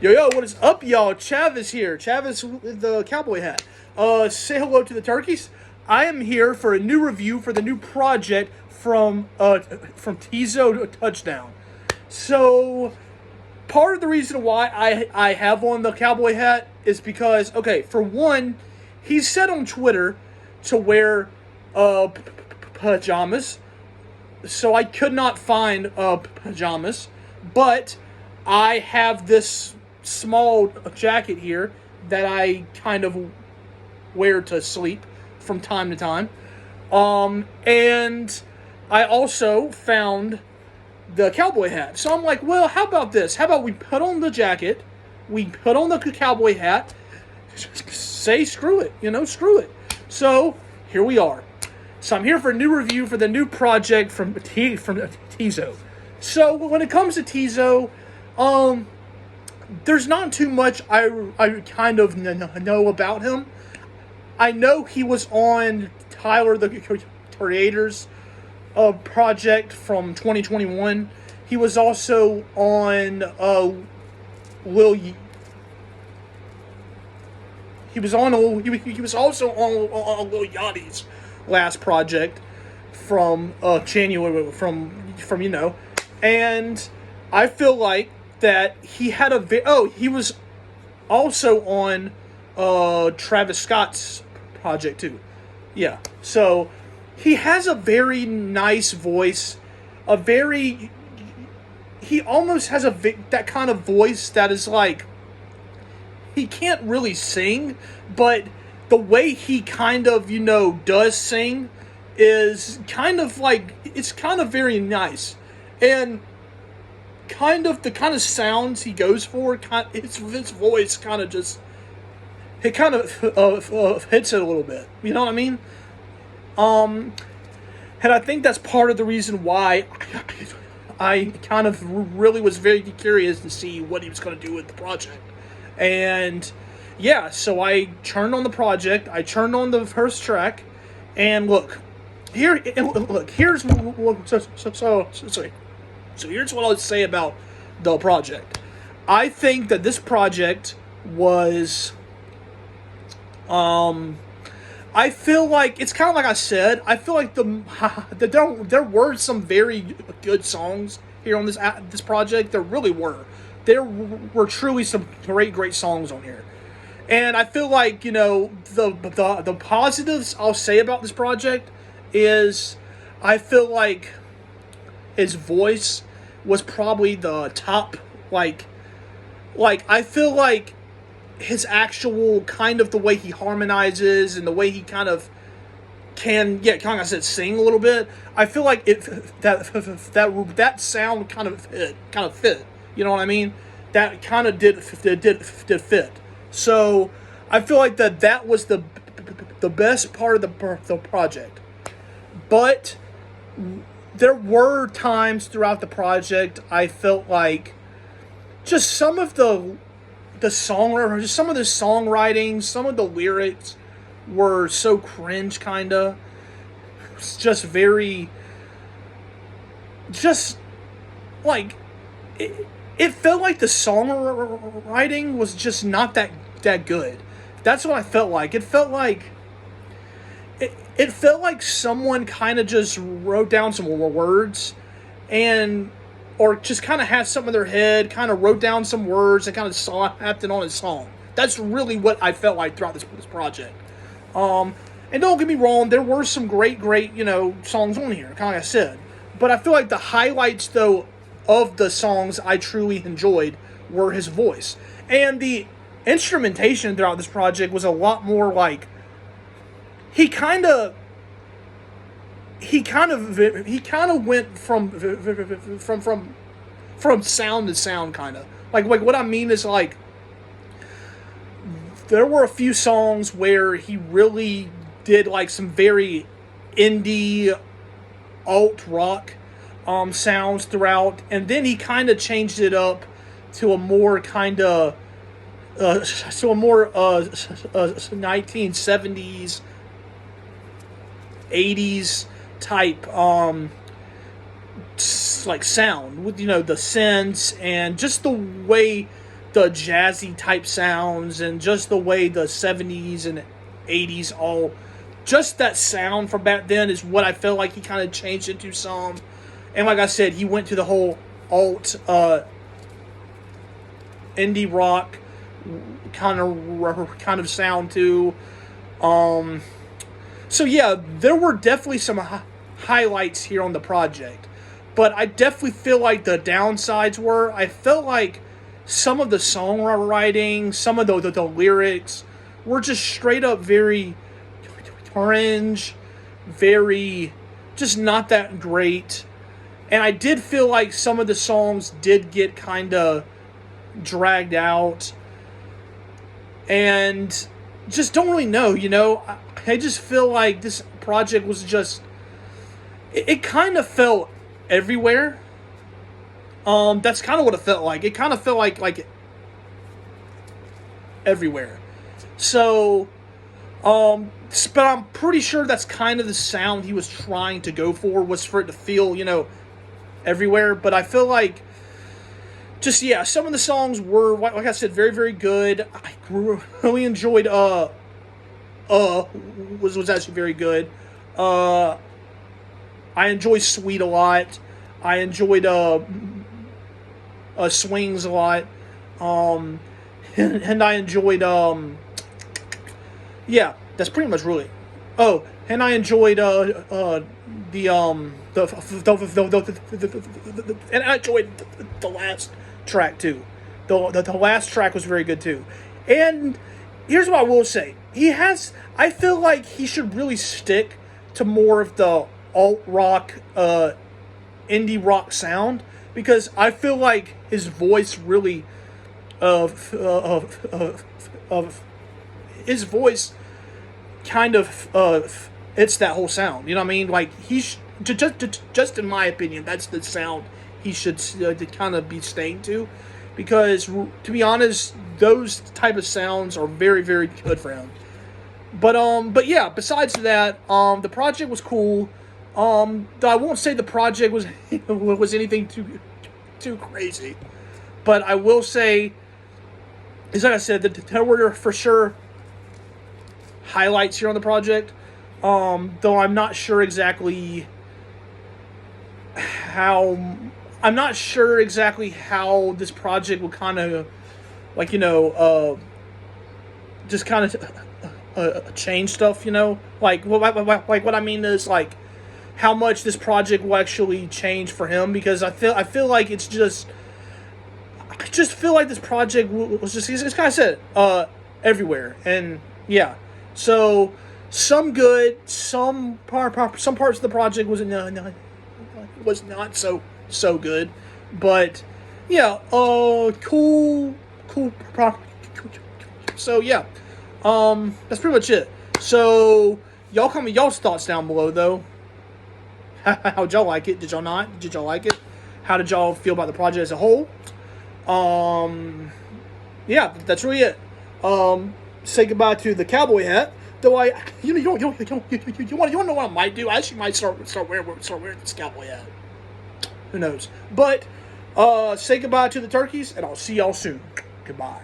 Yo, what is up, y'all? Chavis here. Chavis with the cowboy hat. Say hello to the turkeys. I am here for a new review for the new project from Tizo Touchdown. So, part of the reason why I have on the cowboy hat is because, okay, for one, he said on Twitter to wear pajamas. So I could not find pajamas, but I have this small jacket here that I kind of wear to sleep from time to time. And I also found the cowboy hat. So I'm like, well, how about this? How about we put on the jacket, we put on the cowboy hat, say screw it, screw it. So here we are. So I'm here for a new review for the new project from Tizo. So when it comes to Tizo, there's not too much I kind of know about him. I know he was on Tyler the Creator's project from 2021. He was also on Lil. He was also on Lil Yachty's last project from January from and I feel like that he had he was also on Travis Scott's project too. Yeah. So he has a very nice voice, he almost has that kind of voice that is like he can't really sing, but the way he kind of, does sing is kind of like, it's kind of very nice. And kind of the kind of sounds he goes for, his voice kind of just, it kind of hits it a little bit. You know what I mean? And I think that's part of the reason why I kind of really was very curious to see what he was going to do with the project. And yeah, so I turned on the project. I turned on the first track, and here's what I'll say about the project. I think that this project was, I feel like it's kind of like I said. I feel like there were some very good songs here on this project. There really were. There were truly some great songs on here. And I feel like, the positives I'll say about this project is I feel like his voice was probably the top, like I feel like his actual kind of the way he harmonizes and the way he kind of can, kind of, like I said, sing a little bit. I feel like that sound kind of fit. You know what I mean? That kind of did fit. So I feel like that was the best part of the project. But there were times throughout the project I felt like just some of the songwriting, some of the lyrics were so cringe, kinda. It's just very, just like it felt like the songwriting was just not that good. That's what I felt like. It felt like someone kind of just wrote down some words or just kind of had something in their head, kind of wrote down some words and kind of slapped it on a song. That's really what I felt like throughout this project. And don't get me wrong, there were some great, songs on here, kind of like I said. But I feel like the highlights, though, of the songs I truly enjoyed were his voice. And the instrumentation throughout this project was a lot more like, he kind of went from sound to sound, kind of. Like what I mean is, like, there were a few songs where he really did like some very indie alt rock sounds throughout, and then he kind of changed it up to a more 1970s 80s type like sound with the synths and just the way the jazzy type sounds and just the way the 70s and 80s all, just that sound from back then is what I feel like he kind of changed into some. And like I said, he went to the whole alt indie rock kind of sound too. So yeah, there were definitely some highlights here on the project, but I definitely feel like the downsides were, I felt like some of the songwriting, some of the lyrics were just straight up very cringe, very just not that great. And I did feel like some of the songs did get kind of dragged out. And just don't really know, you know. I just feel like this project was just... It kind of felt everywhere. That's kind of what it felt like. It kind of felt like everywhere. So, but I'm pretty sure that's kind of the sound he was trying to go for, was for it to feel, you know, everywhere. But I feel like, just, yeah, some of the songs were, like I said, very, very good. I really enjoyed, was actually very good. I enjoyed Sweet a lot. I enjoyed, Swings a lot. And I enjoyed, yeah, that's pretty much really. Oh, and I enjoyed, and I enjoyed the last track too. The last track was very good too. And here's what I will say: I feel like he should really stick to more of the alt rock, indie rock sound, because I feel like his voice really, his voice kind of it's that whole sound. You know what I mean? Like just in my opinion, that's the sound he should kind of be staying to, because to be honest, those type of sounds are very, very good for him. But yeah, besides that, the project was cool. I won't say the project was anything too crazy, but I will say, is like I said, that there were for sure highlights here on the project. Though I'm not sure exactly how. I'm not sure exactly how this project will kind of, like, you know, just kind of change stuff. You know, like what I mean is, like, how much this project will actually change for him, because I feel like it's just. I just feel like this project was just, it's kind of said, everywhere. And yeah, so some good, some parts of the project was not so good, but yeah, cool. So yeah, that's pretty much it. So y'all comment y'all's thoughts down below though. How'd y'all like it? Did y'all not? Did y'all like it? How did y'all feel about the project as a whole? Yeah, that's really it. Say goodbye to the cowboy hat. Though you want to know what I might do? I actually might start wearing this cowboy hat. Who knows? But say goodbye to the turkeys, and I'll see y'all soon. Goodbye.